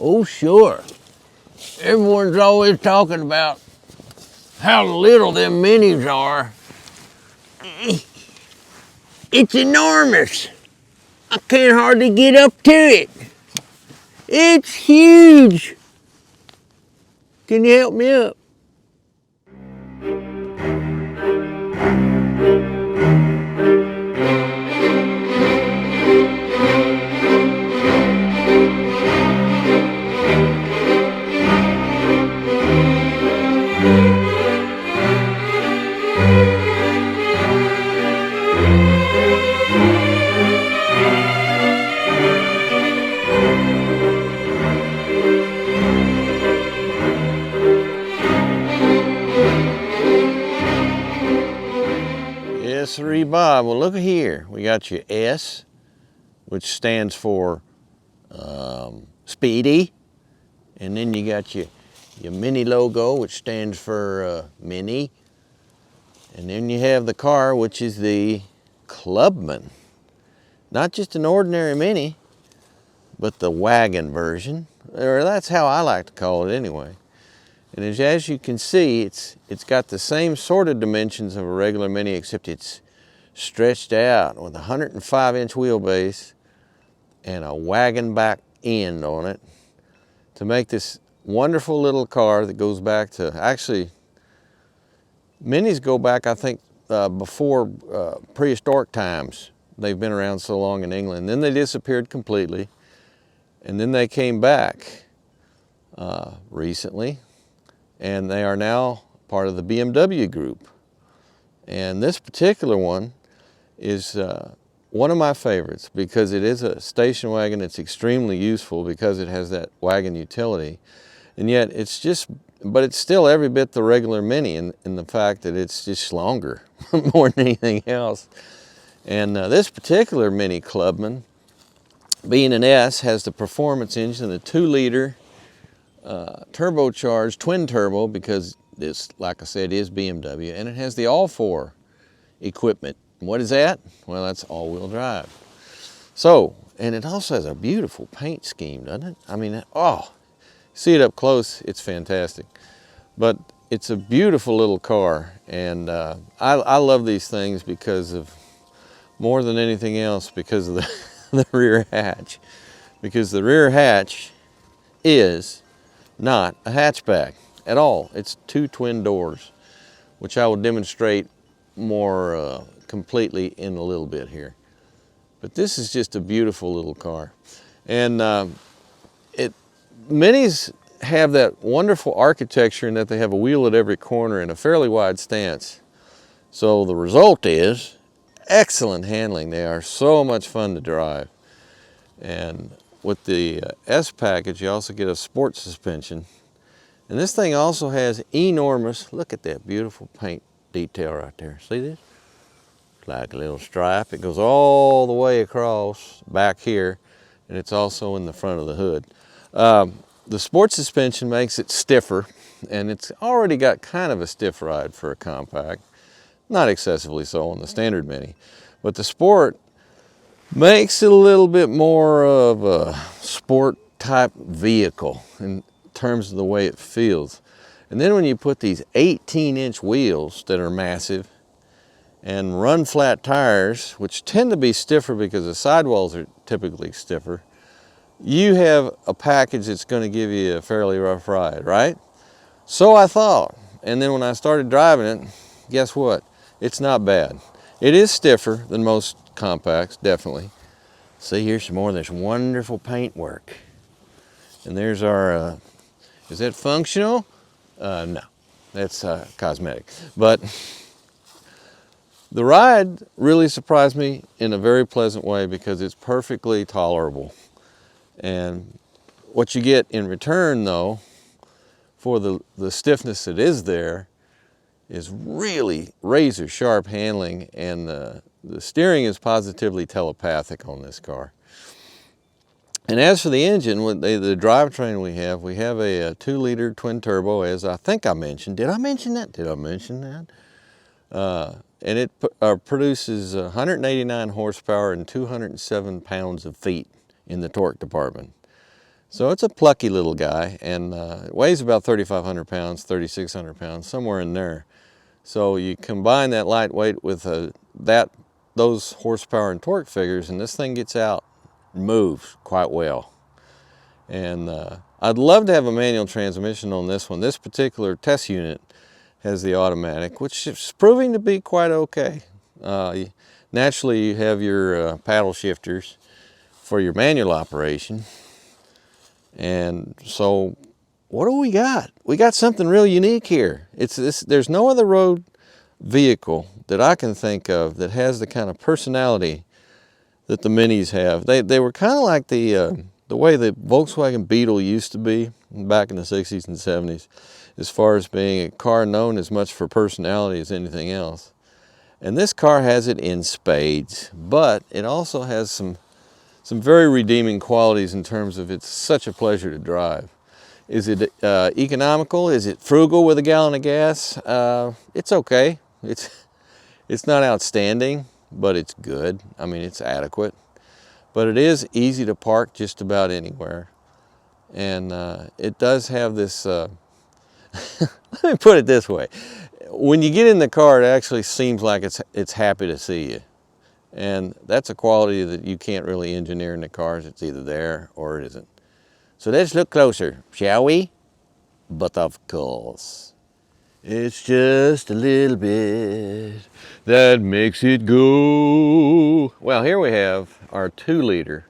Oh, sure. Everyone's always talking about how little them minis are. It's enormous. I can't hardly get up to it. It's huge. Can you help me up? Yes, sir, Bob. Well, look here. We got your S, which stands for speedy. And then you got your mini logo, which stands for mini. And then you have the car, which is the Clubman. Not just an ordinary mini, but the wagon version. Or that's how I like to call it anyway. And as you can see, it's got the same sort of dimensions of a regular mini, except it's stretched out with a 105-inch wheelbase and a wagon back end on it to make this wonderful little car that goes back to, actually, minis go back, I think, before prehistoric times. They've been around so long in England. Then they disappeared completely, and then they came back recently, and they are now part of the BMW group. And this particular one is one of my favorites because it is a station wagon. It's extremely useful because it has that wagon utility. And yet it's but it's still every bit the regular Mini in the fact that it's just longer more than anything else. And this particular Mini Clubman, being an S, has the performance engine, the 2-liter turbocharged twin turbo, because this, like I said, is BMW, and it has the ALL4 equipment. What is that? Well, that's all-wheel drive. So, and it also has a beautiful paint scheme, doesn't it? I mean, oh, see it up close, it's fantastic. But it's a beautiful little car, and I love these things because of, more than anything else, because of the rear hatch. Because the rear hatch is not a hatchback at all. It's 2 twin doors, which I will demonstrate more completely in a little bit here. But this is just a beautiful little car. And Minis have that wonderful architecture in that they have a wheel at every corner and a fairly wide stance. So the result is excellent handling. They are so much fun to drive. And with the S package, you also get a sport suspension. And this thing also has enormous, look at that beautiful paint detail right there. See this? It's like a little stripe. It goes all the way across back here, and it's also in the front of the hood. The sport suspension makes it stiffer, and it's already got kind of a stiff ride for a compact. Not excessively so on the standard Mini. But the sport makes it a little bit more of a sport type vehicle in terms of the way it feels. And then when you put these 18-inch wheels that are massive and run flat tires, which tend to be stiffer because the sidewalls are typically stiffer, you have a package that's going to give you a fairly rough ride, right? So I thought. And then when I started driving it, guess what? It's not bad. It is stiffer than most compacts, definitely. See, here's some more of this wonderful paint work. And there's our, is that functional? No, that's cosmetic. But the ride really surprised me in a very pleasant way because it's perfectly tolerable. And what you get in return, though, for the stiffness that is there, is really razor sharp handling, and the steering is positively telepathic on this car. And as for the engine, the drivetrain we have a 2-liter twin turbo, as I think I mentioned. Did I mention that? Did I mention that? And it produces 189 horsepower and 207 pounds of feet in the torque department. So it's a plucky little guy, and it weighs about 3,500 pounds, 3,600 pounds, somewhere in there. So you combine that lightweight with those horsepower and torque figures, and this thing gets out and moves quite well. And I'd love to have a manual transmission on this one. This particular test unit has the automatic, which is proving to be quite okay. Naturally, you have your paddle shifters for your manual operation. And so what do we got? We got something real unique here. There's no other road vehicle that I can think of that has the kind of personality that the Minis have. They were kind of like the way the Volkswagen Beetle used to be back in the 60s and 70s, as far as being a car known as much for personality as anything else. And this car has it in spades, but it also has some very redeeming qualities in terms of it's such a pleasure to drive. Is it economical? Is it frugal with a gallon of gas? It's okay. It's not outstanding, but it's good. I mean, it's adequate. But it is easy to park just about anywhere. And it does have this, let me put it this way. When you get in the car, it actually seems like it's happy to see you. And that's a quality that you can't really engineer in the cars. It's either there or it isn't. So let's look closer, shall we? But of course, it's just a little bit that makes it go. Well, here we have our 2-liter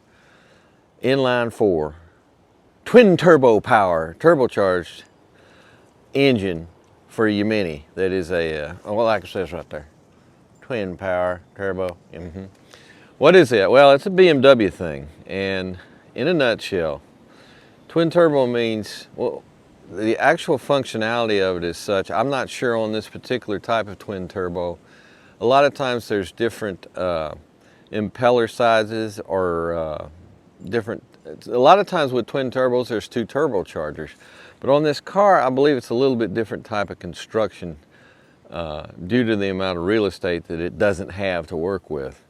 inline 4 twin turbo power turbocharged engine for your Mini. That is a, well, like it says right there, twin power turbo. What is that? Well, it's a BMW thing, and in a nutshell, twin turbo means, well, the actual functionality of it is such, I'm not sure on this particular type of twin turbo. A lot of times there's different impeller sizes or a lot of times with twin turbos there's 2 turbochargers. But on this car, I believe it's a little bit different type of construction due to the amount of real estate that it doesn't have to work with.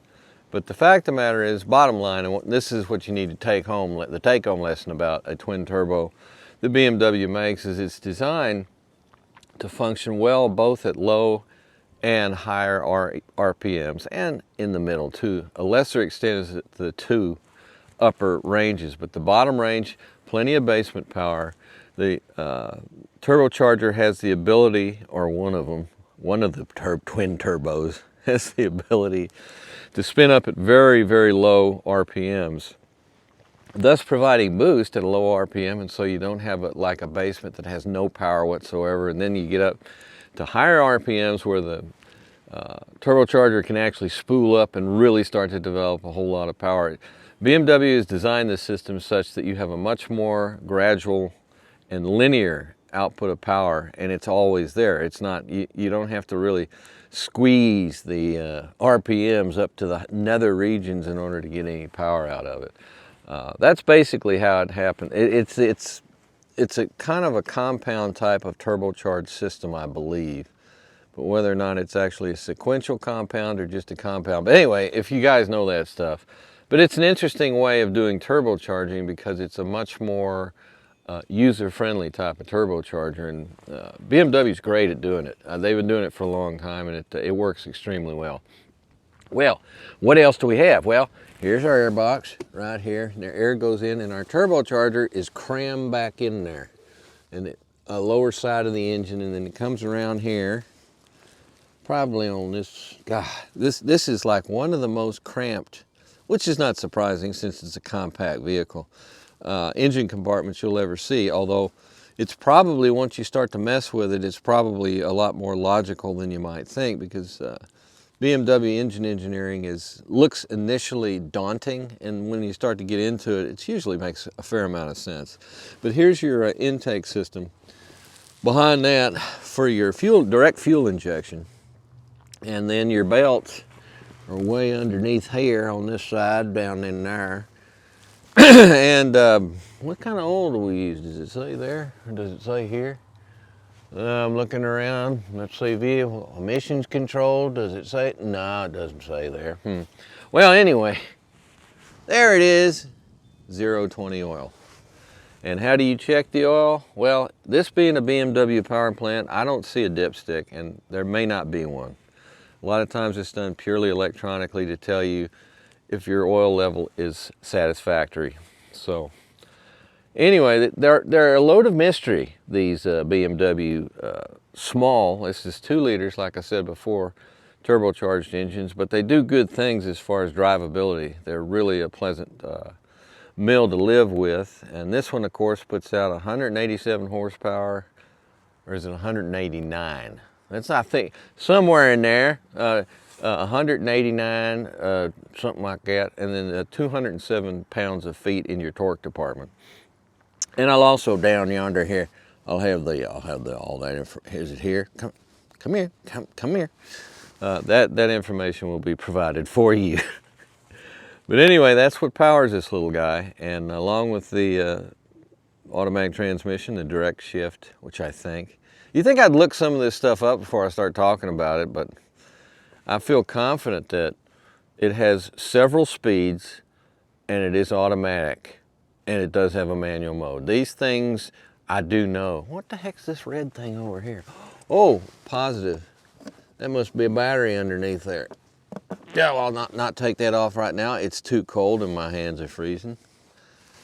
But the fact of the matter is, bottom line, and this is what you need to take home, the take-home lesson about a twin turbo that BMW makes, is it's designed to function well both at low and higher RPMs, and in the middle too. A lesser extent is the 2 upper ranges, but the bottom range, plenty of basement power. The turbocharger has the ability, or one of the twin turbos has the ability to spin up at very, very low RPMs, thus providing boost at a low RPM, and so you don't have like a basement that has no power whatsoever. And then you get up to higher RPMs where the turbocharger can actually spool up and really start to develop a whole lot of power. BMW has designed this system such that you have a much more gradual and linear output of power, and it's always there. It's not, you don't have to really squeeze the RPMs up to the nether regions in order to get any power out of it. That's basically how it happened. It's a kind of a compound type of turbocharged system, I believe. But whether or not it's actually a sequential compound or just a compound. But anyway, if you guys know that stuff. But it's an interesting way of doing turbocharging because it's a much more user-friendly type of turbocharger, and BMW's great at doing it. They've been doing it for a long time, and it works extremely well. Well, what else do we have? Well, here's our air box right here. The air goes in, and our turbocharger is crammed back in there, and the lower side of the engine, and then it comes around here. Probably on this. God, this is like one of the most cramped, which is not surprising since it's a compact vehicle, engine compartments you'll ever see, although it's probably, once you start to mess with it, it's probably a lot more logical than you might think, because BMW engine engineering looks initially daunting, and when you start to get into it, it usually makes a fair amount of sense. But here's your intake system. Behind that, for your direct fuel injection, and then your belts are way underneath here on this side, down in there. And what kind of oil do we use? Does it say there, or does it say here? I'm looking around. Let's see, vehicle emissions control. Does it say? No, it doesn't say there. Well, anyway, there it is, 020 oil. And how do you check the oil? Well, this being a BMW power plant, I don't see a dipstick, and there may not be one. A lot of times it's done purely electronically to tell you if your oil level is satisfactory. So anyway, they're a load of mystery, these BMW small, this is 2 liters, like I said before, turbocharged engines, but they do good things as far as drivability. They're really a pleasant mill to live with. And this one, of course, puts out 187 horsepower, or is it 189? That's, I think, somewhere in there. 189, something like that, and then 207 pounds of feet in your torque department. And I'll also down yonder here, I'll have all that. Is it here? Come here, come here. That information will be provided for you. But anyway, that's what powers this little guy, and along with the automatic transmission, the direct shift, which I think. You think I'd look some of this stuff up before I start talking about it, but I feel confident that it has several speeds and it is automatic and it does have a manual mode. These things I do know. What the heck's this red thing over here? Oh, positive. That must be a battery underneath there. Yeah, well, I'll not take that off right now. It's too cold and my hands are freezing.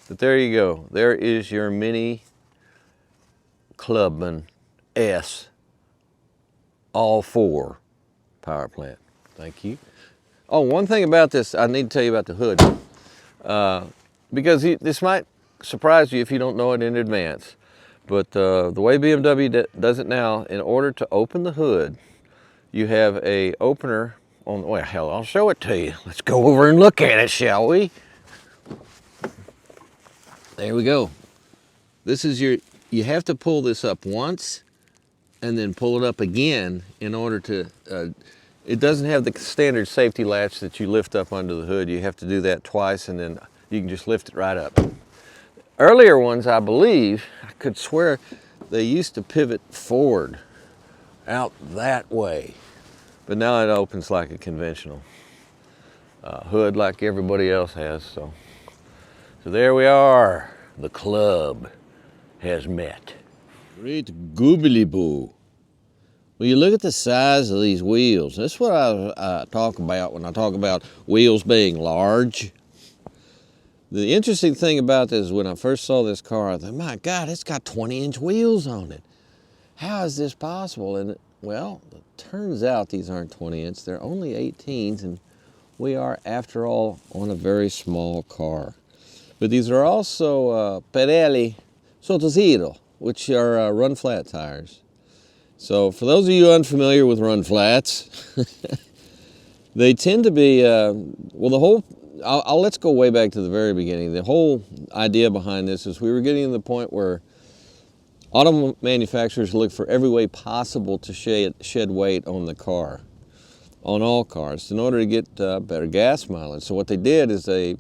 But there you go. There is your mini Clubman S ALL4 power plant. Thank you. Oh, one thing about this, I need to tell you about the hood. Because this might surprise you if you don't know it in advance. But the way BMW does it now, in order to open the hood, you have a opener on, well, hell, I'll show it to you. Let's go over and look at it, shall we? There we go. This is you have to pull this up once and then pull it up again in order to, it doesn't have the standard safety latch that you lift up under the hood. You have to do that twice and then you can just lift it right up. Earlier ones, I believe, I could swear they used to pivot forward out that way. But now it opens like a conventional hood like everybody else has. So there we are. The club has met. Great goobly boo. Well, you look at the size of these wheels. That's what I talk about when I talk about wheels being large. The interesting thing about this is when I first saw this car, I thought, my God, it's got 20-inch wheels on it. How is this possible? And well, it turns out these aren't 20-inch. They're only 18s, and we are, after all, on a very small car. But these are also Pirelli Sotto-Zero, which are run-flat tires. So for those of you unfamiliar with run-flats, they tend to be, well, the whole, let's go way back to the very beginning. The whole idea behind this is we were getting to the point where auto manufacturers look for every way possible to shed weight on the car, on all cars, in order to get better gas mileage. So what they did is they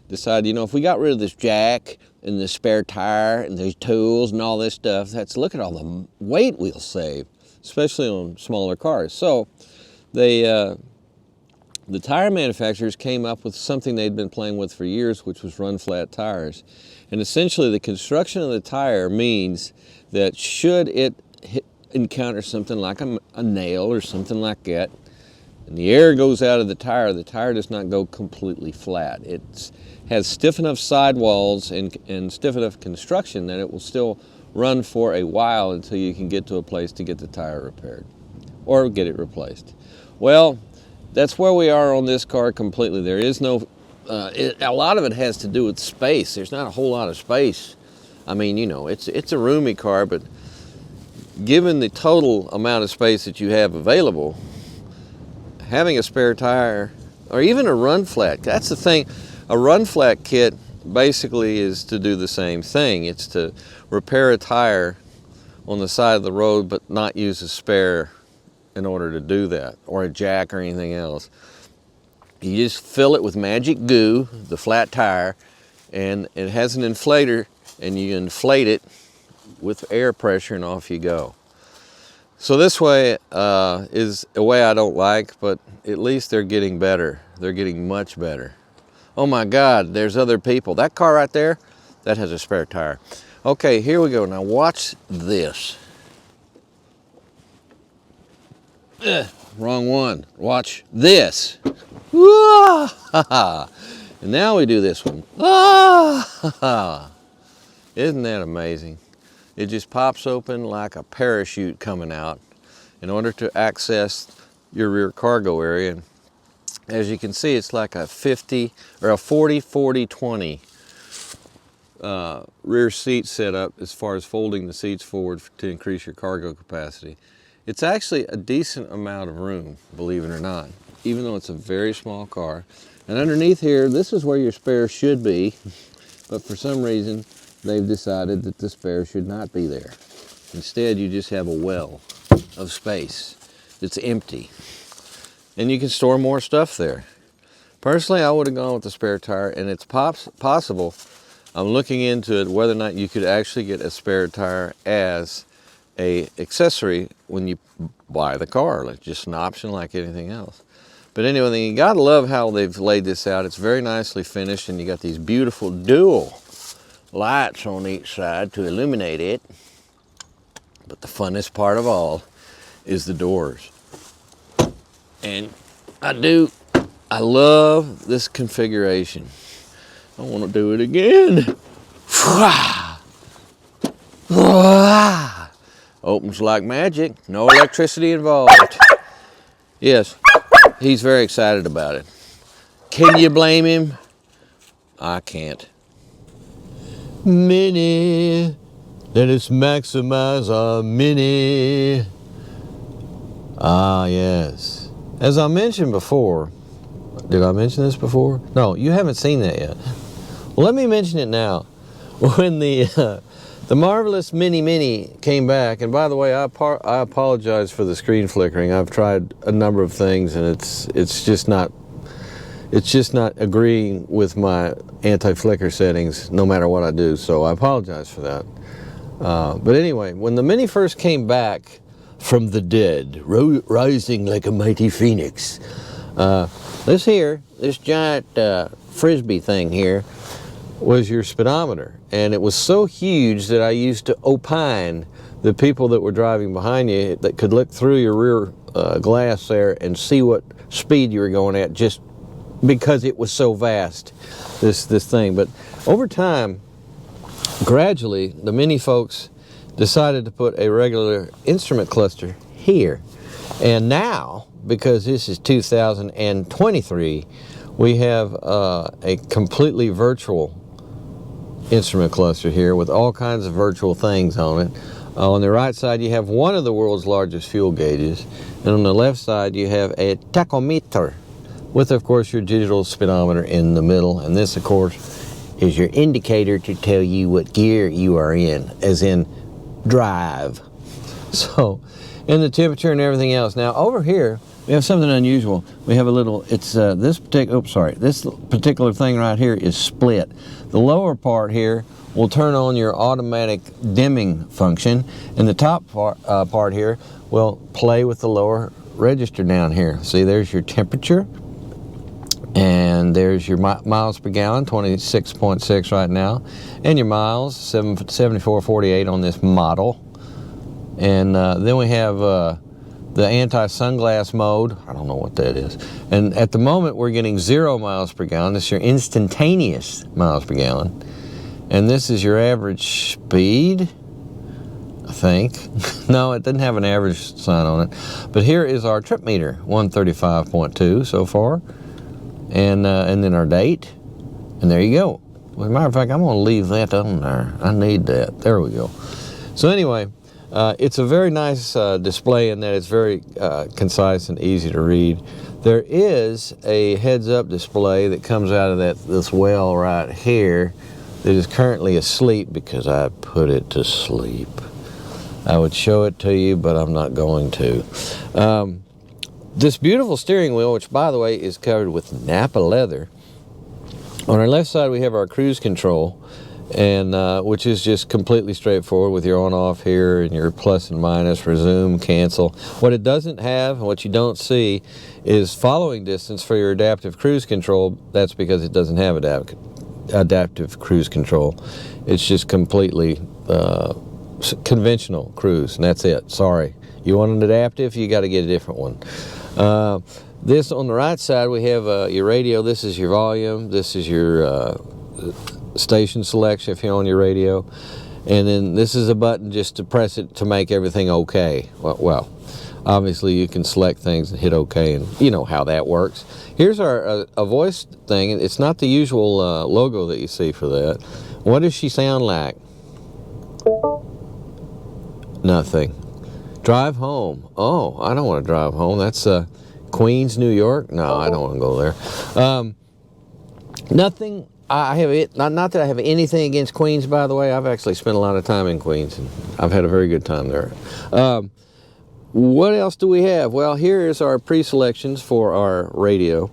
decided, you know, if we got rid of this jack and the spare tire and these tools and all this stuff, look at all the weight we'll save, especially on smaller cars. So they, the tire manufacturers came up with something they'd been playing with for years, which was run-flat tires. And essentially the construction of the tire means that should it encounter something like a nail or something like that, and the air goes out of the tire does not go completely flat. It has stiff enough sidewalls and stiff enough construction that it will still run for a while until you can get to a place to get the tire repaired or get it replaced. Well, that's where we are on this car completely. There is no, a lot of it has to do with space. There's not a whole lot of space. I mean, you know, it's a roomy car, but given the total amount of space that you have available, having a spare tire or even a run flat, that's the thing. A run flat kit basically is to do the same thing. It's to repair a tire on the side of the road but not use a spare in order to do that, or a jack or anything else. You just fill it with magic goo, the flat tire, and it has an inflator, and you inflate it with air pressure and off you go. So this way is a way I don't like, but at least they're getting better. They're getting much better. Oh my God, there's other people. That car right there, that has a spare tire. Okay, here we go. Now watch this. Wrong one. Watch this. And now we do this one. Isn't that amazing? It just pops open like a parachute coming out in order to access your rear cargo area. And as you can see, it's like a 50 or a 40-40-20 rear seat setup as far as folding the seats forward to increase your cargo capacity. It's actually a decent amount of room, believe it or not, even though it's a very small car. And underneath here, this is where your spare should be, but for some reason, they've decided that the spare should not be there. Instead, you just have a well of space that's empty. And you can store more stuff there. Personally, I would have gone with the spare tire, and it's possible. I'm looking into it, whether or not you could actually get a spare tire as an accessory when you buy the car. Like just an option like anything else. But anyway, you gotta love how they've laid this out. It's very nicely finished, and you got these beautiful dual lights on each side to illuminate it. But the funnest part of all is the doors. And I love this configuration. I want to do it again. Opens like magic, no electricity involved. Yes, he's very excited about it. Can you blame him? I can't. Mini, let us maximize our mini. Ah, yes. As I mentioned before, did I mention this before? No, you haven't seen that yet. Well, let me mention it now. When the marvelous Mini came back, and by the way, I apologize for the screen flickering. I've tried a number of things, and it's just not agreeing with my anti-flicker settings no matter what I do, so I apologize for that. But anyway, when the Mini first came back from the dead, rising like a mighty phoenix, this giant frisbee thing here was your speedometer, and it was so huge that I used to opine the people that were driving behind you that could look through your rear glass there and see what speed you were going at, just because it was so vast, this thing. But over time, gradually, the Mini folks decided to put a regular instrument cluster here. And now, because this is 2023, we have a completely virtual instrument cluster here with all kinds of virtual things on it. On the right side, you have one of the world's largest fuel gauges, and on the left side, you have a tachometer with, of course, your digital speedometer in the middle. And this, of course, is your indicator to tell you what gear you are in, as in drive. So, and the temperature and everything else. Now, over here, we have something unusual. We have a little, it's this particular thing right here is split. The lower part here will turn on your automatic dimming function, and the top part here will play with the lower register down here. See, there's your temperature, and there's your miles per gallon, 26.6 right now, and your miles, 74.48 on this model. And then we have the anti-sunglass mode. I don't know what that is. And at the moment, we're getting 0 miles per gallon. This is your instantaneous miles per gallon. And this is your average speed, I think. No, it doesn't have an average sign on it. But here is our trip meter, 135.2 so far. And then our date. And there you go. As a matter of fact, I'm going to leave that on there. I need that. There we go. So anyway, it's a very nice display in that it's very concise and easy to read. There is a heads-up display that comes out of this well right here that is currently asleep because I put it to sleep. I would show it to you, but I'm not going to. This beautiful steering wheel, which by the way is covered with Napa leather. On our left side we have our cruise control, and which is just completely straightforward with your on-off here and your plus and minus, resume, cancel. What it doesn't have, and what you don't see, is following distance for your adaptive cruise control. That's because it doesn't have adaptive adaptive cruise control. It's just completely conventional cruise, and that's it. Sorry. You want an adaptive, you got to get a different one. This on the right side, we have your radio. This is your volume. This is your station selection if you're on your radio. And then this is a button just to press it to make everything okay. Well, obviously you can select things and hit okay, and you know how that works. Here's our a voice thing. It's not the usual logo that you see for that. What does she sound like? Nothing. Drive home. Oh, I don't want to drive home. That's Queens, New York. No, I don't want to go there. Nothing. I have it. Not that I have anything against Queens, by the way. I've actually spent a lot of time in Queens, and I've had a very good time there. What else do we have? Well, here is our pre-selections for our radio,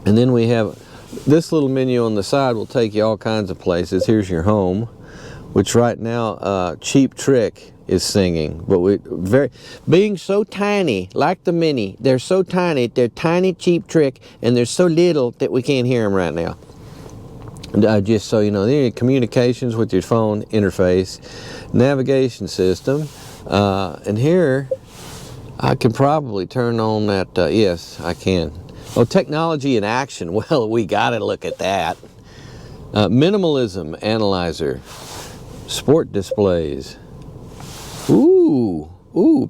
and then we have this little menu on the side. Will take you all kinds of places. Here's your home, which right now Cheap Trick is singing, but being so tiny, like the Mini, they're so tiny, they're tiny Cheap Trick, and they're so little that we can't hear them right now. Just so you know, there are communications with your phone interface, navigation system, and here I can probably turn on that, yes, I can. Oh, technology in action, well, we gotta look at that. Minimalism analyzer, sport displays. Ooh,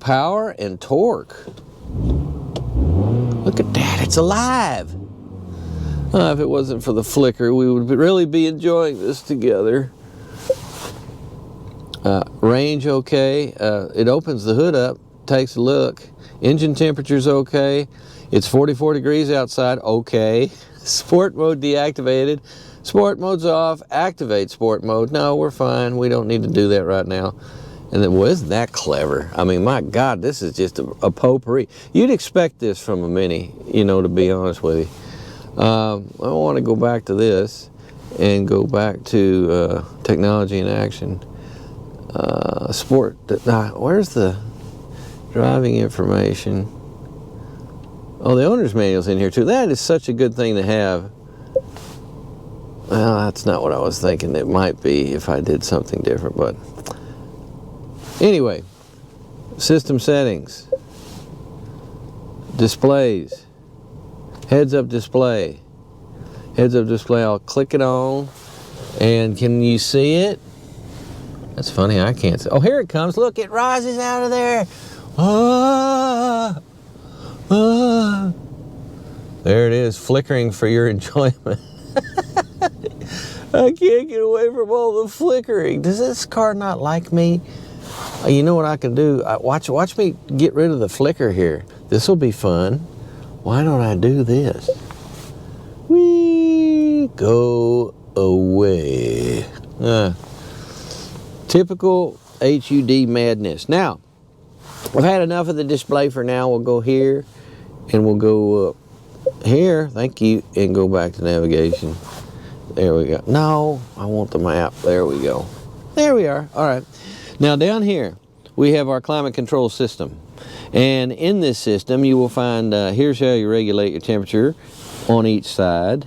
power and torque. Look at that, it's alive. If it wasn't for the flicker, we would really be enjoying this together. Range okay. It opens the hood up, takes a look. Engine temperature's okay. It's 44 degrees outside, okay. Sport mode deactivated. Sport mode's off, activate sport mode. No, we're fine, we don't need to do that right now. And then, well, isn't that clever? I mean, my God, this is just a potpourri. You'd expect this from a Mini, you know, to be honest with you. I want to go back to this and go back to technology in action. Sport, where's the driving information? Oh, the owner's manual's in here too. That is such a good thing to have. Well, that's not what I was thinking. It might be if I did something different, but anyway, system settings, displays, heads-up display. Heads-up display, I'll click it on, and can you see it? That's funny, I can't see. Oh, here it comes. Look, it rises out of there. Ah, ah. There it is, flickering for your enjoyment. I can't get away from all the flickering. Does this car not like me? You know what I can do? Watch me get rid of the flicker here. This will be fun. Why don't I do this? Whee! Go away. Typical HUD madness. Now, I've had enough of the display for now. We'll go here, and we'll go here, thank you, and go back to navigation. There we go. No, I want the map. There we go. There we are. All right. Now, down here, we have our climate control system. And in this system, you will find, here's how you regulate your temperature on each side.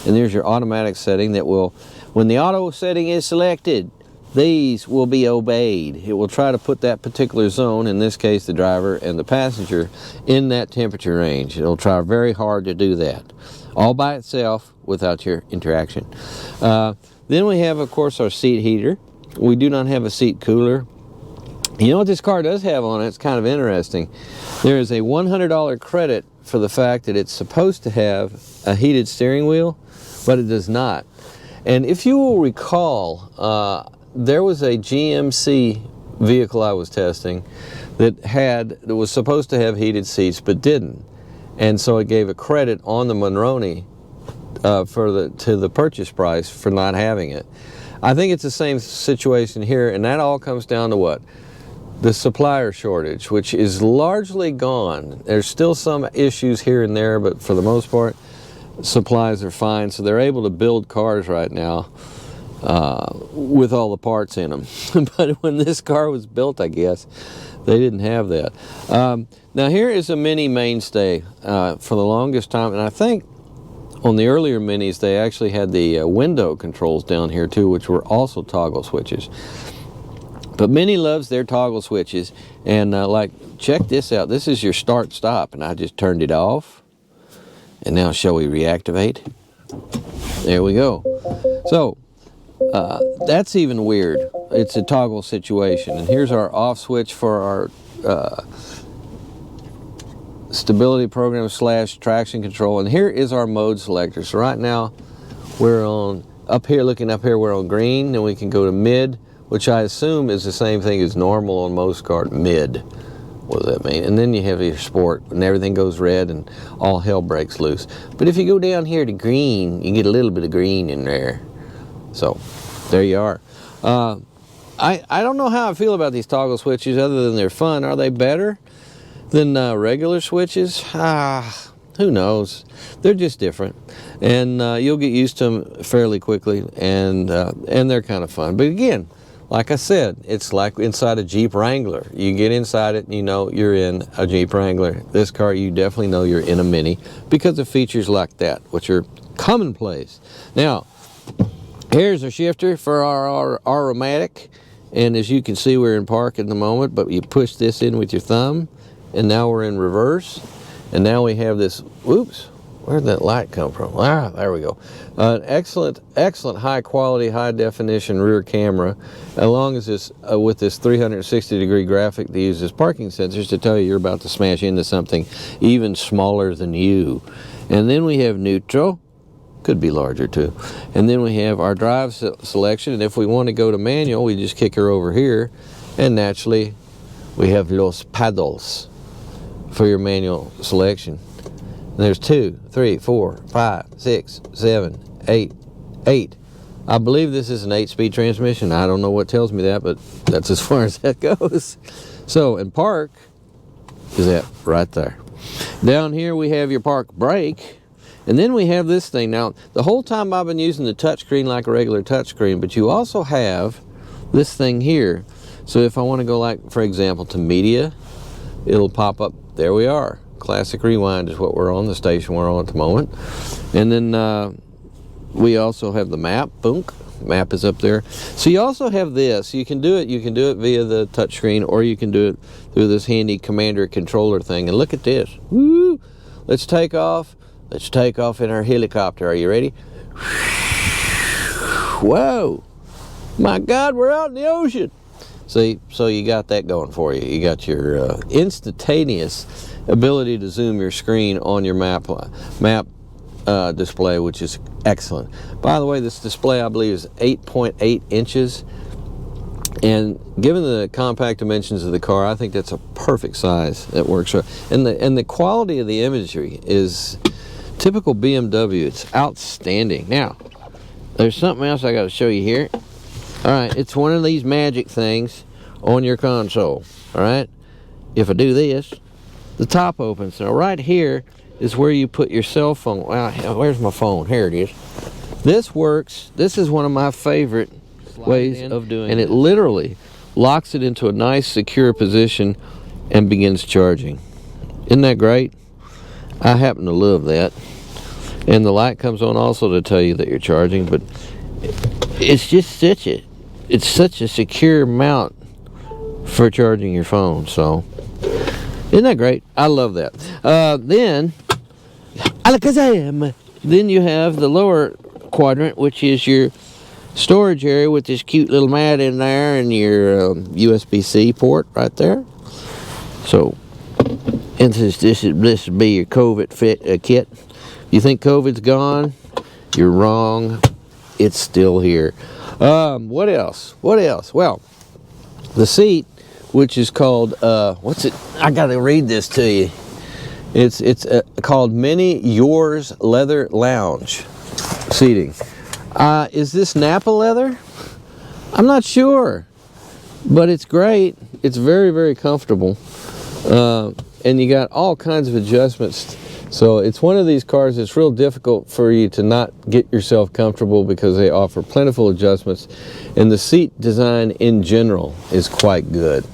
And there's your automatic setting that will, when the auto setting is selected, these will be obeyed. It will try to put that particular zone, in this case the driver and the passenger, in that temperature range. It'll try very hard to do that, all by itself without your interaction. Then we have, of course, our seat heater. We do not have a seat cooler. You know what this car does have on it? It's kind of interesting. There is a $100 credit for the fact that it's supposed to have a heated steering wheel, but it does not. And if you will recall, there was a GMC vehicle I was testing that was supposed to have heated seats but didn't. And so it gave a credit on the Monroney to the purchase price for not having it. I think it's the same situation here, and that all comes down to what? The supplier shortage, which is largely gone. There's still some issues here and there, but for the most part, supplies are fine. So they're able to build cars right now with all the parts in them. But when this car was built, I guess, they didn't have that. Now here is a Mini mainstay for the longest time, and I think On the earlier Minis, they actually had the window controls down here too, which were also toggle switches. But Mini loves their toggle switches, and like, check this out. This is your start stop, and I just turned it off. And now shall we reactivate? There we go. So that's even weird. It's a toggle situation. And here's our off switch for our stability program / traction control. And here is our mode selector. So right now we're on up here, looking up here, we're on green, and we can go to mid, which I assume is the same thing as normal on most cars. Mid. What does that mean? And then you have your sport, and everything goes red and all hell breaks loose. But if you go down here to green, you get a little bit of green in there. So there you are. I don't know how I feel about these toggle switches other than they're fun. Are they better than regular switches? Who knows? They're just different, and you'll get used to them fairly quickly, and they're kind of fun. But again, like I said, it's like inside a Jeep Wrangler. You get inside it and you know you're in a Jeep Wrangler. This car, you definitely know you're in a Mini because of features like that, which are commonplace. Now, here's a shifter for our aromatic, and as you can see, we're in park at the moment, but you push this in with your thumb, and now we're in reverse, and now we have this, whoops, where'd that light come from? Ah, there we go. Excellent high quality, high definition rear camera, along as this, with this 360-degree graphic that uses parking sensors to tell you you're about to smash into something even smaller than you. And then we have neutral, could be larger too. And then we have our drive selection, and if we want to go to manual, we just kick her over here, and naturally we have los paddles for your manual selection. And there's 2, 3, 4, 5, 6, 7, 8. I believe this is an 8-speed transmission. I don't know what tells me that, but that's as far as that goes. So, and park is that right there. Down here we have your park brake, and then we have this thing. Now, the whole time I've been using the touchscreen like a regular touchscreen, but you also have this thing here. So if I want to go, like, for example, to media, it'll pop up. There we are. Classic Rewind is what we're on, the station we're on at the moment. And then we also have the map. Boom, map is up there. So you also have this. You can do it via the touchscreen, or you can do it through this handy commander controller thing. And look at this. Woo! Let's take off. Let's take off in our helicopter. Are you ready? Whoa! My God, we're out in the ocean. See, so you got that going for you. You got your instantaneous ability to zoom your screen on your map display, which is excellent. By the way, this display, I believe, is 8.8 inches. And given the compact dimensions of the car, I think that's a perfect size that works. And the quality of the imagery is typical BMW. It's outstanding. Now, there's something else I got to show you here. All right, it's one of these magic things on your console. All right, if I do this, the top opens. Now, right here is where you put your cell phone. Where's my phone? Here it is. This works. This is one of my favorite ways of doing it. And it literally locks it into a nice, secure position and begins charging. Isn't that great? I happen to love that. And the light comes on also to tell you that you're charging, but it's just such a secure mount for charging your phone. So isn't that great? I love that. Then you have the lower quadrant, which is your storage area with this cute little mat in there, and your USB-C port right there. So, and this would be your COVID fit kit. You think COVID's gone? You're wrong. It's still here. What else? Well, the seat, which is called what's it? I gotta read this to you. It's called Mini Yours Leather Lounge seating. Is this Napa leather? I'm not sure, but it's great. It's very, very comfortable, and you got all kinds of adjustments. So it's one of these cars that's real difficult for you to not get yourself comfortable because they offer plentiful adjustments, and the seat design in general is quite good.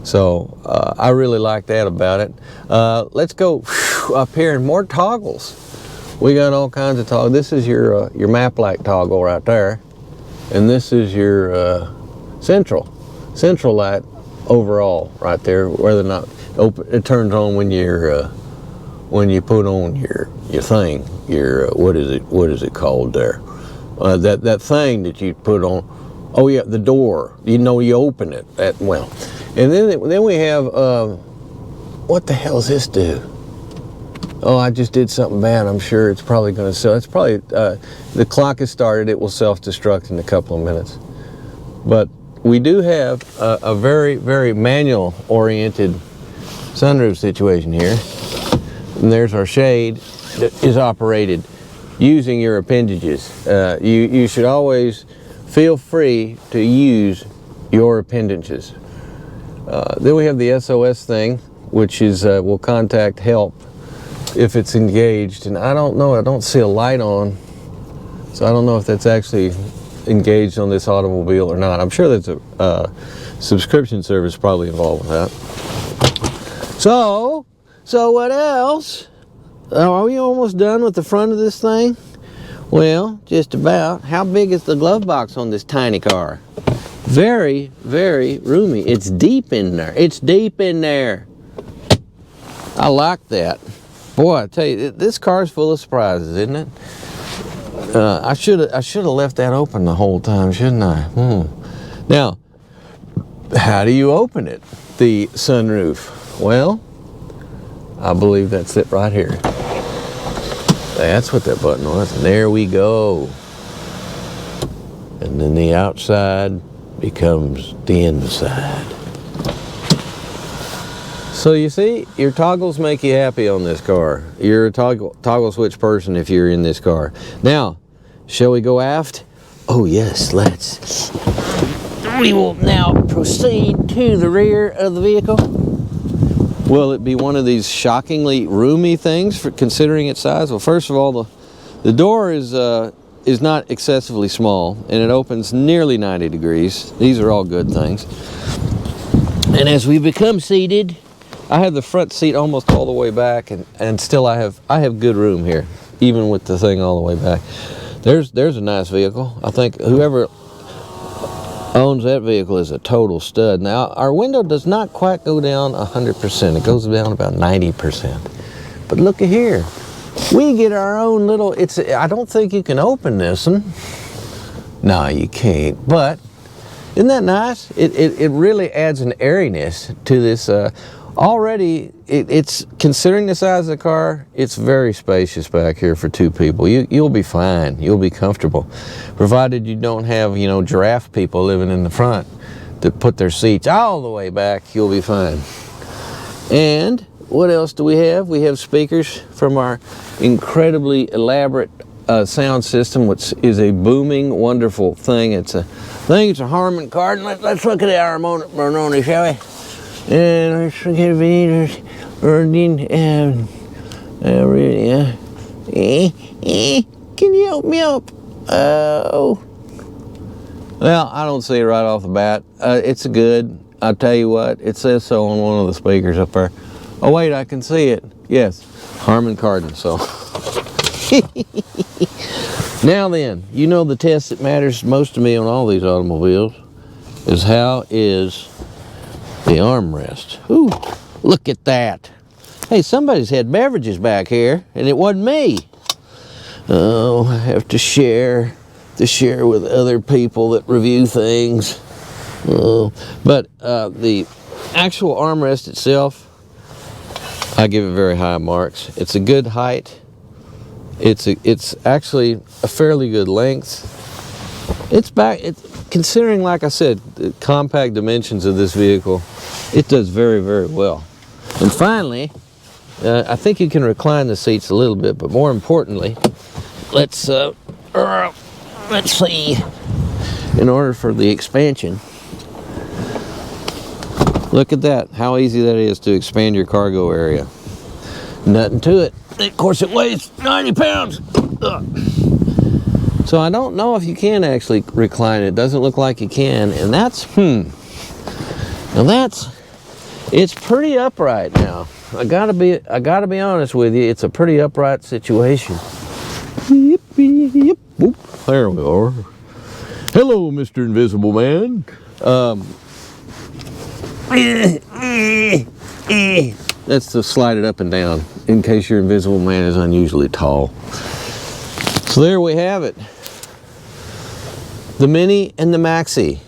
So I really like that about it. Let's go up here and more toggles. We got all kinds of toggle. This is your map-like toggle right there, and this is your central light overall right there. Whether or not it turns on when you're when you put on your thing, your what is it called there? That thing that you put on. Oh yeah, the door. You know, you open it. Well, and then we have what the hell does this do? Oh, I just did something bad. I'm sure it's probably going to sell. It's probably the clock has started. It will self-destruct in a couple of minutes. But we do have a very, very manual-oriented sunroof situation here. And there's our shade that is operated using your appendages. You should always feel free to use your appendages. Then we have the SOS thing, which is will contact help if it's engaged. And I don't know, I don't see a light on, so I don't know if that's actually engaged on this automobile or not. I'm sure there's a subscription service probably involved with that. So what else? Are we almost done with the front of this thing? Well, just about. How big is the glove box on this tiny car? Very, very roomy. It's deep in there. It's deep in there. I like that. Boy, I tell you, this car's full of surprises, isn't it? I should have left that open the whole time, shouldn't I? Now, how do you open it? The sunroof. Well, I believe that's it right here. That's what that button was. And there we go. And then the outside becomes the inside. So you see, your toggles make you happy on this car. You're a toggle switch person if you're in this car. Now, shall we go aft? Oh yes, let's. We will now proceed to the rear of the vehicle. Will it be one of these shockingly roomy things for considering its size? Well, first of all, the door is not excessively small, and it opens nearly 90 degrees. These are all good things. And as we become seated, I have the front seat almost all the way back, and still I have good room here, even with the thing all the way back. There's a nice vehicle. I think whoever owns that vehicle is a total stud. Now, our window does not quite go down 100%. It goes down about 90%. But look at here. We get our own little, I don't think you can open this one. No, you can't. But isn't that nice? It really adds an airiness to this. Already, it's considering the size of the car, it's very spacious back here for two people. You'll be fine. You'll be comfortable, provided you don't have, you know, giraffe people living in the front that put their seats all the way back. You'll be fine. And what else do we have? We have speakers from our incredibly elaborate sound system, which is a booming, wonderful thing. It's a Harman Kardon. Let's look at the harmonic, shall we? And let's look at it. Can you help me up? Oh. Well, I don't see it right off the bat. It's good. I'll tell you what, it says so on one of the speakers up there. Oh wait, I can see it. Yes, Harman Kardon. So now then, you know the test that matters most to me on all these automobiles is how is the armrest. Ooh, look at that. Hey, somebody's had beverages back here, and it wasn't me. Oh, I have to share with other people that review things. Oh, but the actual armrest itself, I give it very high marks. It's a good height. It's actually a fairly good length. Considering, like I said, the compact dimensions of this vehicle, it does very, very well. And finally, I think you can recline the seats a little bit, but more importantly, let's see. In order for the expansion, look at that, how easy that is to expand your cargo area. Nothing to it. Of course, it weighs 90 pounds. Ugh. So I don't know if you can actually recline it. It doesn't look like you can, and it's pretty upright now. I gotta be honest with you. It's a pretty upright situation. Yep, yep. Whoop, there we are. Hello, Mr. Invisible Man. That's to slide it up and down in case your Invisible Man is unusually tall. So there we have it. The Mini and the Maxi.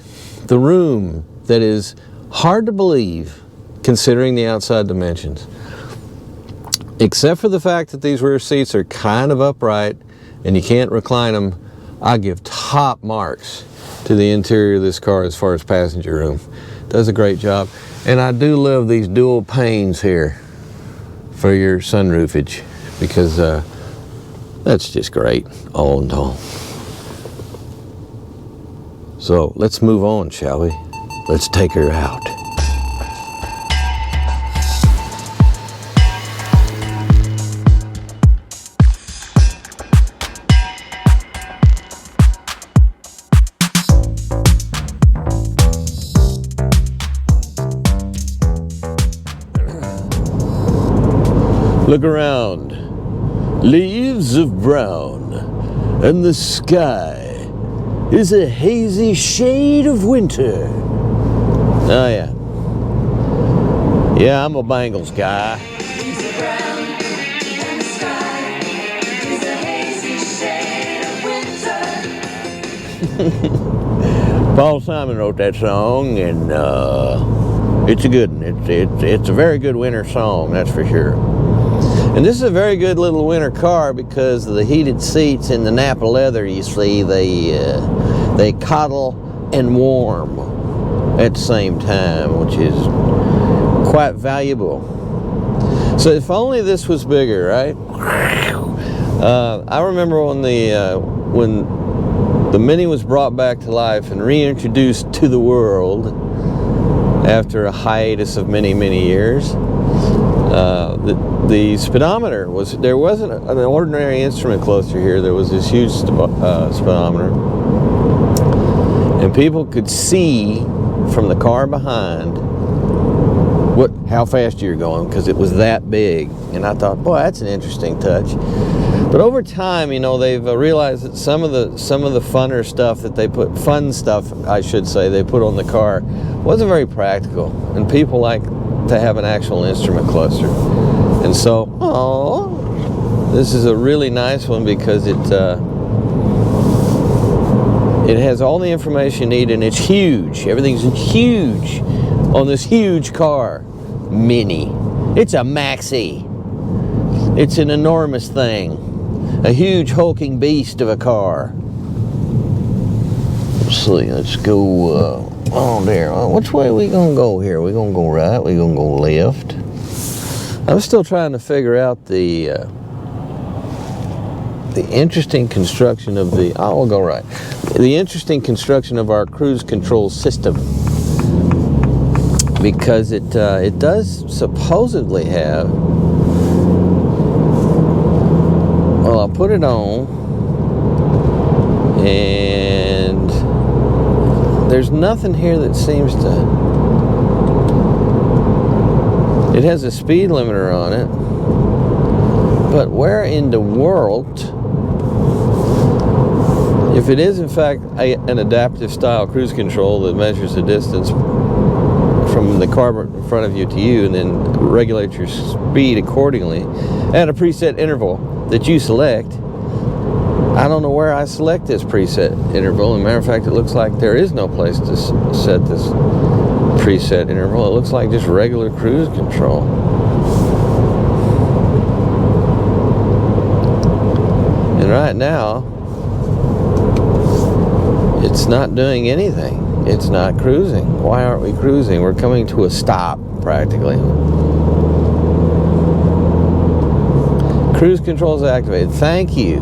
The room that is hard to believe considering the outside dimensions. Except for the fact that these rear seats are kind of upright and you can't recline them, I give top marks to the interior of this car as far as passenger room. Does a great job. And I do love these dual panes here for your sunroofage because that's just great all in all. So let's move on, shall we? Let's take her out. Look around. Leaves of brown, and the sky is a hazy shade of winter. Oh yeah. Yeah, I'm a Bengals guy. Leaves of brown, and the sky is a hazy shade of winter. Paul Simon wrote that song, and it's a good one. It's a very good winter song, that's for sure. And this is a very good little winter car because of the heated seats and the Napa leather, you see, they cuddle and warm at the same time, which is quite valuable. So if only this was bigger, right? I remember when the Mini was brought back to life and reintroduced to the world after a hiatus of many, many years. The speedometer there wasn't an ordinary instrument cluster here. There was this huge speedometer, and people could see from the car behind how fast you're going because it was that big. And I thought, boy, that's an interesting touch. But over time, you know, they've realized that some of the funner stuff that they put, fun stuff, I should say, they put on the car wasn't very practical, and people like to have an actual instrument cluster. And so, this is a really nice one because it has all the information you need, and it's huge. Everything's huge on this huge car. Mini. It's a Maxi. It's an enormous thing. A huge hulking beast of a car. Let's see, let's go on there. Which way are we gonna go here? We're gonna go right, we're gonna go left. I'm still trying to figure out the interesting construction of we'll go right. The interesting construction of our cruise control system, because it does supposedly have. Well, I'll put it on, and there's nothing here that seems to. It has a speed limiter on it, but where in the world, if it is in fact an adaptive style cruise control that measures the distance from the car in front of you to you and then regulates your speed accordingly at a preset interval that you select, I don't know where I select this preset interval. As a matter of fact, it looks like there is no place to set this preset interval. It looks like just regular cruise control. And right now, it's not doing anything. It's not cruising. Why aren't we cruising? We're coming to a stop, practically. Cruise control is activated. Thank you.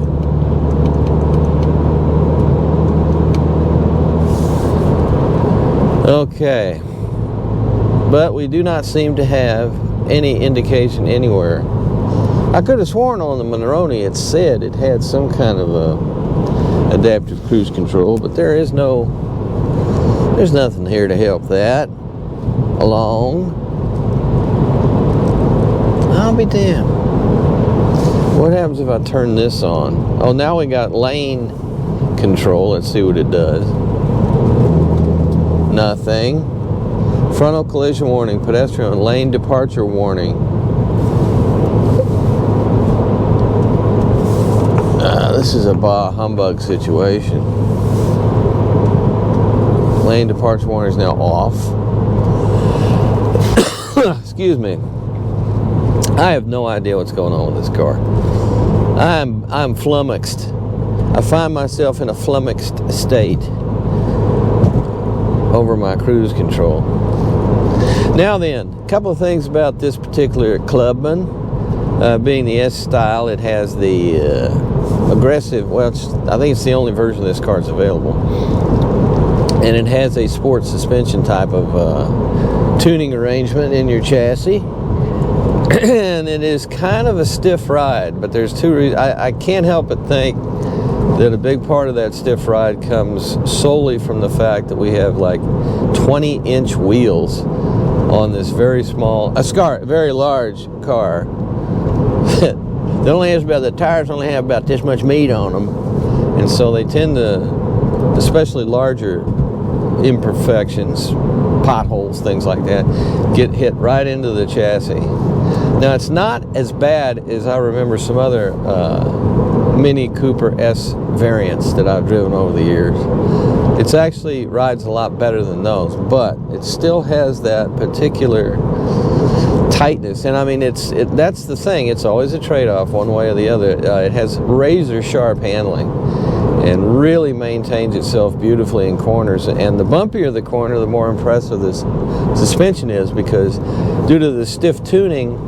Okay. But we do not seem to have any indication anywhere. I could have sworn on the Monroney it said it had some kind of a adaptive cruise control, but there's nothing here to help that along. I'll be damned. What happens if I turn this on? Oh, now we got lane control. Let's see what it does. Nothing. Frontal collision warning, pedestrian lane departure warning. This is a bah humbug situation. Lane departure warning is now off. Excuse me. I have no idea what's going on with this car. I'm flummoxed. I find myself in a flummoxed state over my cruise control. Now then, a couple of things about this particular Clubman. Being the S style, it has the aggressive, well, I think it's the only version of this car that's available. And it has a sports suspension type of tuning arrangement in your chassis. And it is kind of a stiff ride, but there's two reasons. I can't help but think that a big part of that stiff ride comes solely from the fact that we have like 20-inch wheels on this very small, very large car. They only has about, the tires only have about this much meat on them, and so they tend to, especially larger imperfections, potholes, things like that, get hit right into the chassis. Now it's not as bad as I remember some other Mini Cooper S variants that I've driven over the years. It's actually rides a lot better than those, but it still has that particular tightness. And I mean, that's the thing. It's always a trade-off one way or the other. It has razor sharp handling and really maintains itself beautifully in corners. And the bumpier the corner, the more impressive this suspension is, because due to the stiff tuning,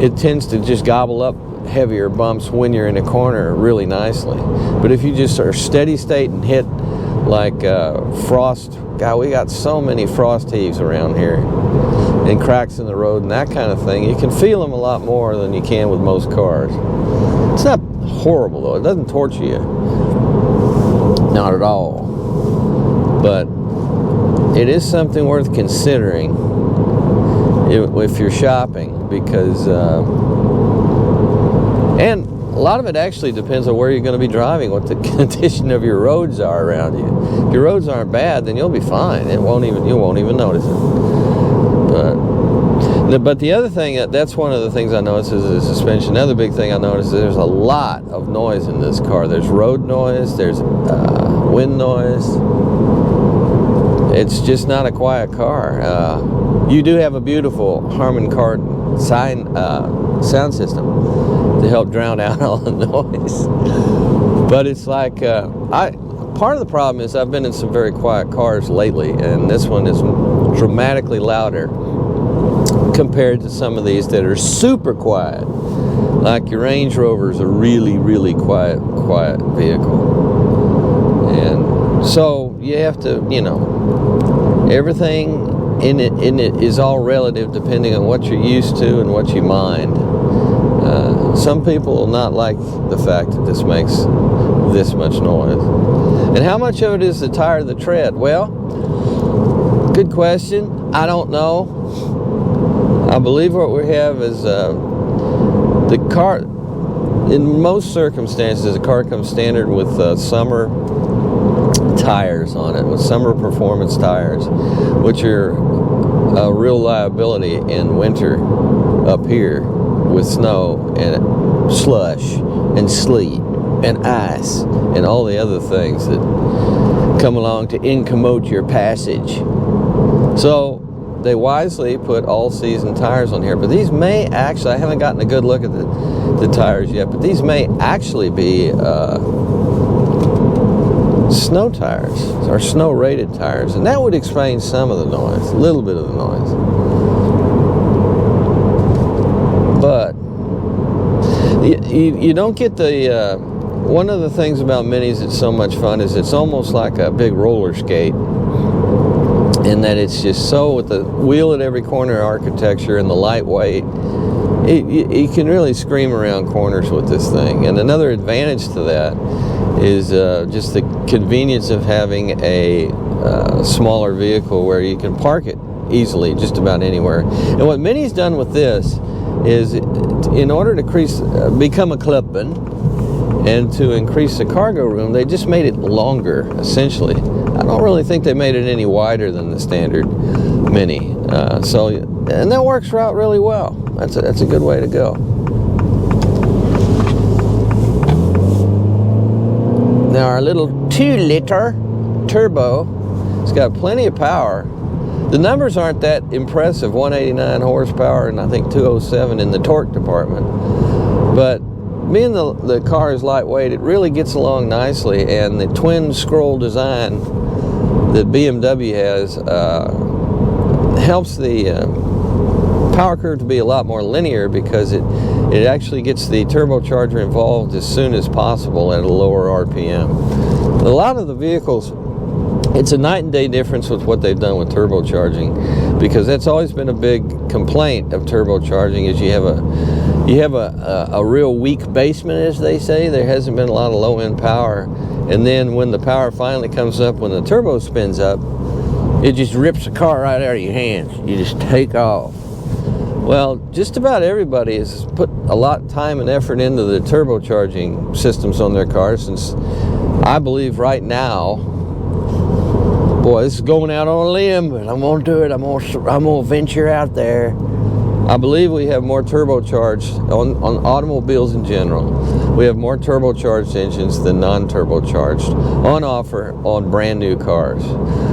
it tends to just gobble up heavier bumps when you're in a corner really nicely. But if you just are steady state and hit like frost, God, we got so many frost heaves around here, and cracks in the road and that kind of thing, you can feel them a lot more than you can with most cars. It's not horrible though, it doesn't torture you, not at all, but it is something worth considering if you're shopping, because and a lot of it actually depends on where you're going to be driving, what the condition of your roads are around you. If your roads aren't bad, then you'll be fine. You won't even notice it. But the other thing, that's one of the things I noticed, is the suspension. Another big thing I noticed is there's a lot of noise in this car. There's road noise, there's wind noise. It's just not a quiet car. You do have a beautiful Harman Kardon sound system to help drown out all the noise. But it's like, part of the problem is I've been in some very quiet cars lately, and this one is dramatically louder compared to some of these that are super quiet. Like your Range Rover is a really, really quiet vehicle. And so you have to, everything in it is all relative depending on what you're used to and what you mind. Some people will not like the fact that this makes this much noise. And how much of it is the tire of the tread? Well, good question. I don't know. I believe what we have is the car, in most circumstances, the car comes standard with summer tires on it, with summer performance tires, which are a real liability in winter up here with snow and slush and sleet and ice and all the other things that come along to incommode your passage. So they wisely put all-season tires on here, but these may actually, I haven't gotten a good look at the tires yet, but these may actually be snow tires, or snow-rated tires, and that would explain some of the noise, a little bit of the noise. But you don't get the, one of the things about Minis that's so much fun is it's almost like a big roller skate, in that it's just so, with the wheel at every corner architecture and the lightweight, you can really scream around corners with this thing. And another advantage to that is just the convenience of having a smaller vehicle where you can park it easily just about anywhere. And what Mini's done with this is in order to become a Clubman and to increase the cargo room, they just made it longer, essentially. I don't really think they made it any wider than the standard Mini. And that works out really well. That's a good way to go. Now our little 2-liter turbo, it's got plenty of power. The numbers aren't that impressive, 189 horsepower and I think 207 in the torque department. But being the car is lightweight, it really gets along nicely, and the twin scroll design that BMW has helps the power curve to be a lot more linear, because it actually gets the turbocharger involved as soon as possible at a lower RPM. A lot of the vehicles, it's a night and day difference with what they've done with turbocharging, because that's always been a big complaint of turbocharging, is you have a real weak basement, as they say. There hasn't been a lot of low end power, and then when the power finally comes up, when the turbo spins up, it just rips the car right out of your hands. You just take off. Well, just about everybody has put a lot of time and effort into the turbocharging systems on their cars, since I believe right now, boy, this is going out on a limb, but I'm gonna do it. I'm gonna venture out there. I believe we have more turbocharged on automobiles in general. We have more turbocharged engines than non-turbocharged on offer on brand new cars.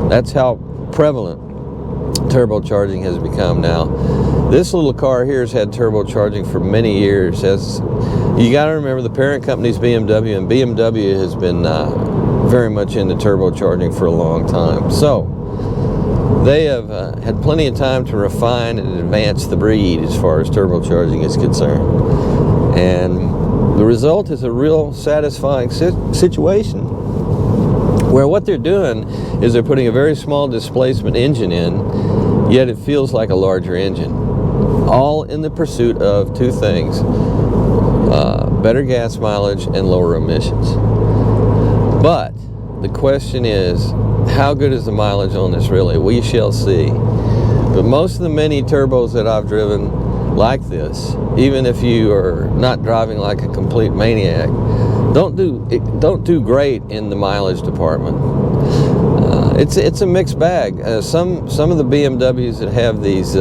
That's how prevalent turbocharging has become now. This little car here has had turbocharging for many years. As you got to remember, the parent company's BMW, and BMW has been very much into turbocharging for a long time. So they have had plenty of time to refine and advance the breed as far as turbocharging is concerned. And the result is a real satisfying situation, where what they're doing is they're putting a very small displacement engine in, yet it feels like a larger engine. All in the pursuit of two things: better gas mileage and lower emissions. But the question is, how good is the mileage on this really? We shall see. But most of the Mini turbos that I've driven like this, even if you are not driving like a complete maniac, don't do great in the mileage department. It's a mixed bag. Some of the BMWs that have these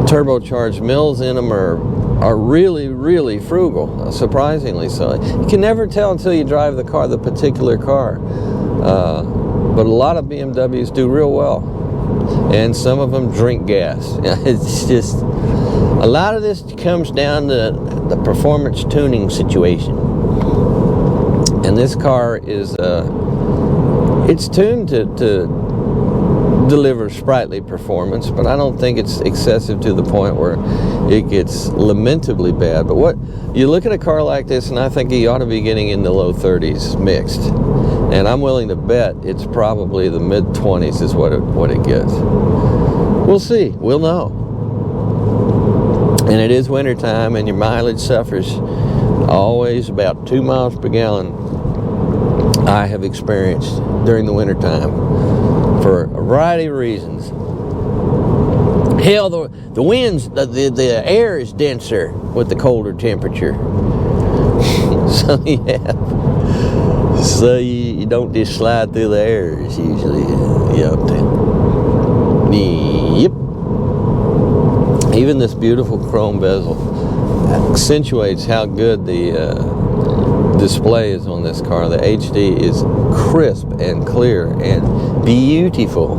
turbocharged mills in them are really frugal, surprisingly so. You can never tell until you drive the car, the particular car. But a lot of BMWs do real well, and some of them drink gas. It's just, a lot of this comes down to the performance tuning situation. And this car is, it's tuned to deliver sprightly performance, but I don't think it's excessive to the point where it gets lamentably bad. But what you look at a car like this, and I think you ought to be getting in the low 30s mixed, and I'm willing to bet it's probably the mid 20s is what it gets. We'll see. We'll know. And it is winter time, and your mileage suffers always about 2 miles per gallon. I have experienced during the winter time, for a variety of reasons. Hell, the winds, the air is denser with the colder temperature. So you don't just slide through the air. It's usually you have to. Yep. Even this beautiful chrome bezel accentuates how good the display is on this car. The HD is crisp and clear and beautiful.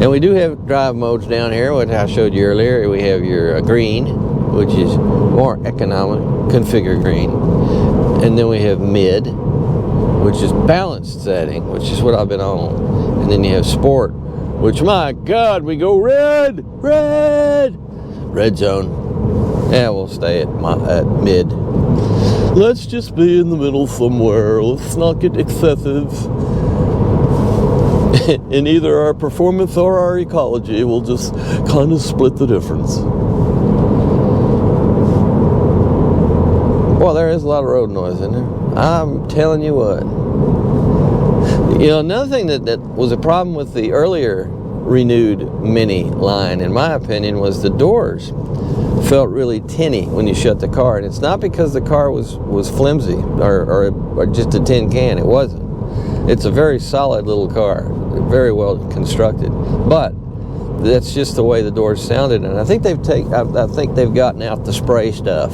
And we do have drive modes down here, which I showed you earlier. We have your green, which is more economic, configure green. And then we have mid, which is balanced setting, which is what I've been on. And then you have sport, which, my God, we go red zone. Yeah, we'll stay at mid. Let's just be in the middle somewhere. Let's not get excessive in either our performance or our ecology. We'll just kind of split the difference. Boy, there is a lot of road noise in there. I'm telling you what. You know, another thing that was a problem with the earlier renewed Mini line, in my opinion, was the doors felt really tinny when you shut the car. And it's not because the car was flimsy or just a tin can. It wasn't. It's a very solid little car, very well constructed. But that's just the way the doors sounded. And I think they've gotten out the spray stuff,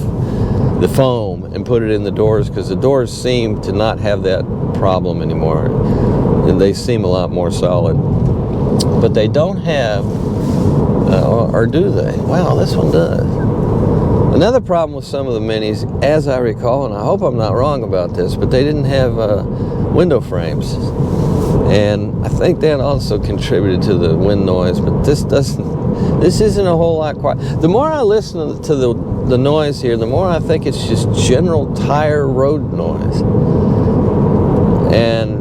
the foam, and put it in the doors, because the doors seem to not have that problem anymore, and they seem a lot more solid. But they don't have, or do they? Wow, this one does. Another problem with some of the Minis, as I recall, and I hope I'm not wrong about this, but they didn't have window frames. And I think that also contributed to the wind noise, but this isn't a whole lot quiet. The more I listen to the noise here, the more I think it's just general tire road noise. And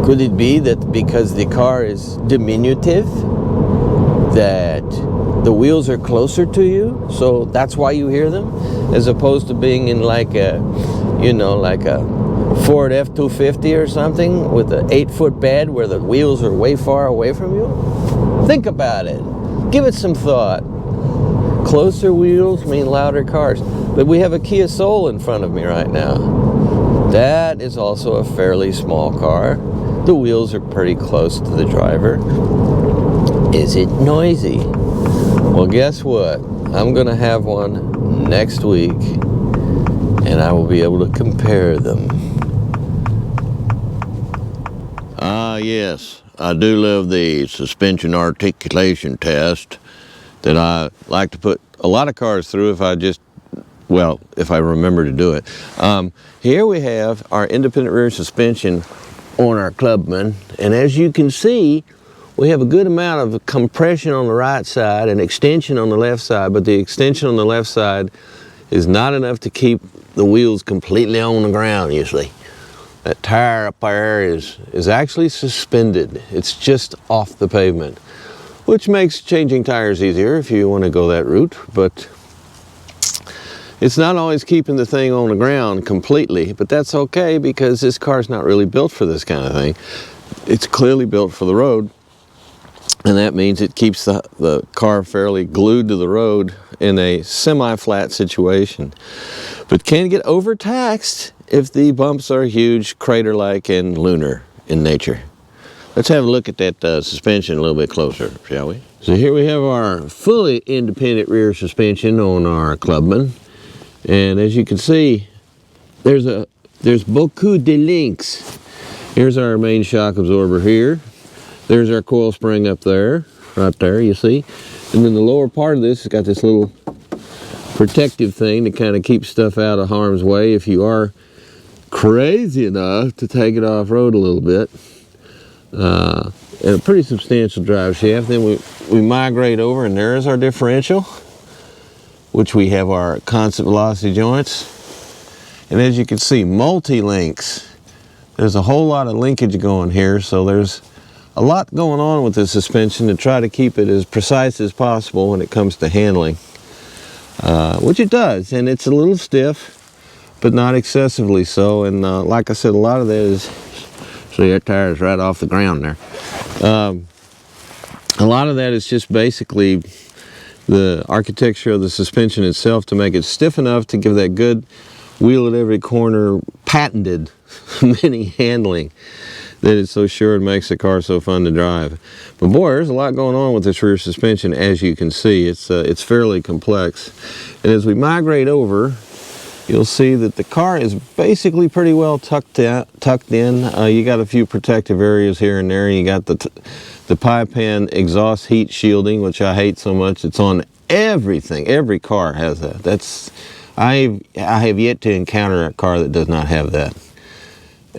could it be that because the car is diminutive, that the wheels are closer to you, so that's why you hear them, as opposed to being in like a, like a Ford F-250 or something with an 8-foot bed where the wheels are way far away from you? Think about it. Give it some thought. Closer wheels mean louder cars. But we have a Kia Soul in front of me right now. That is also a fairly small car. The wheels are pretty close to the driver. Is it noisy? Well, guess what? I'm going to have one next week, and I will be able to compare them. Yes, I do love the suspension articulation test that I like to put a lot of cars through if I remember to do it. Here we have our independent rear suspension on our Clubman, and as you can see, we have a good amount of compression on the right side and extension on the left side, but the extension on the left side is not enough to keep the wheels completely on the ground usually. That tire up there is actually suspended. It's just off the pavement, which makes changing tires easier if you want to go that route, but it's not always keeping the thing on the ground completely, but that's okay because this car's not really built for this kind of thing. It's clearly built for the road, and that means it keeps the car fairly glued to the road in a semi-flat situation, but can get overtaxed if the bumps are huge, crater-like, and lunar in nature. Let's have a look at that suspension a little bit closer, shall we? So here we have our fully independent rear suspension on our Clubman, and as you can see, there's beaucoup de links. Here's our main shock absorber here. There's our coil spring up there, right there, you see. And then the lower part of this has got this little protective thing to kind of keep stuff out of harm's way if you are crazy enough to take it off-road a little bit. And a pretty substantial drive shaft. Then we migrate over, and there's our differential, which we have our constant velocity joints. And as you can see, multi-links. There's a whole lot of linkage going here, so there's a lot going on with the suspension to try to keep it as precise as possible when it comes to handling, which it does, and it's a little stiff, but not excessively so. And like I said, a lot of that is, see, that tire is right off the ground there. A lot of that is just basically the architecture of the suspension itself to make it stiff enough to give that good wheel at every corner, patented Mini handling that it's so sure it makes the car so fun to drive. But boy, there's a lot going on with this rear suspension, as you can see. It's fairly complex. And as we migrate over, you'll see that the car is basically pretty well tucked in. You got a few protective areas here and there. You got the pipe pan exhaust heat shielding, which I hate so much. It's on everything. Every car has that. I have yet to encounter a car that does not have that.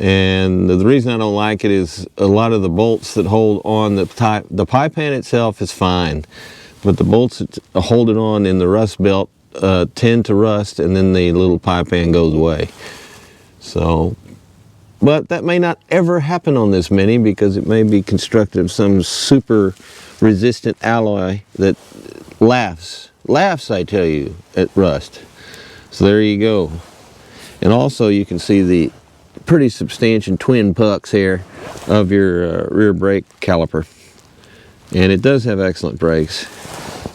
And the reason I don't like it is a lot of the bolts that hold on the pipe pan itself is fine, but the bolts that hold it on in the rust belt tend to rust, and then the little pipe pan goes away. So, but that may not ever happen on this Mini because it may be constructed of some super resistant alloy that laughs, I tell you, at rust. So there you go. And also you can see the pretty substantial twin pucks here of your rear brake caliper. And it does have excellent brakes,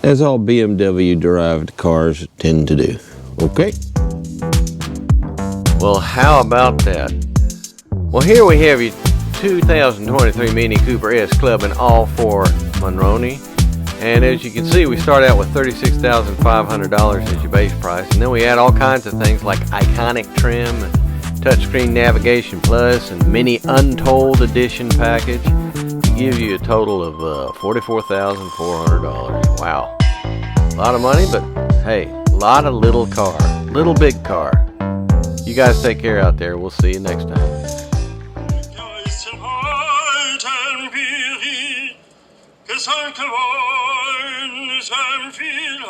as all BMW derived cars tend to do. Okay. Well, how about that? Well, here we have your 2023 Mini Cooper S Clubman ALL4 Monroney. And as you can see, we start out with $36,500 as your base price. And then we add all kinds of things like iconic trim, and touchscreen navigation plus, and mini untold edition package to give you a total of $44,400. Wow. A lot of money, but hey, a lot of little car. Little big car. You guys take care out there. We'll see you next time. Gesandt geworden, sein viel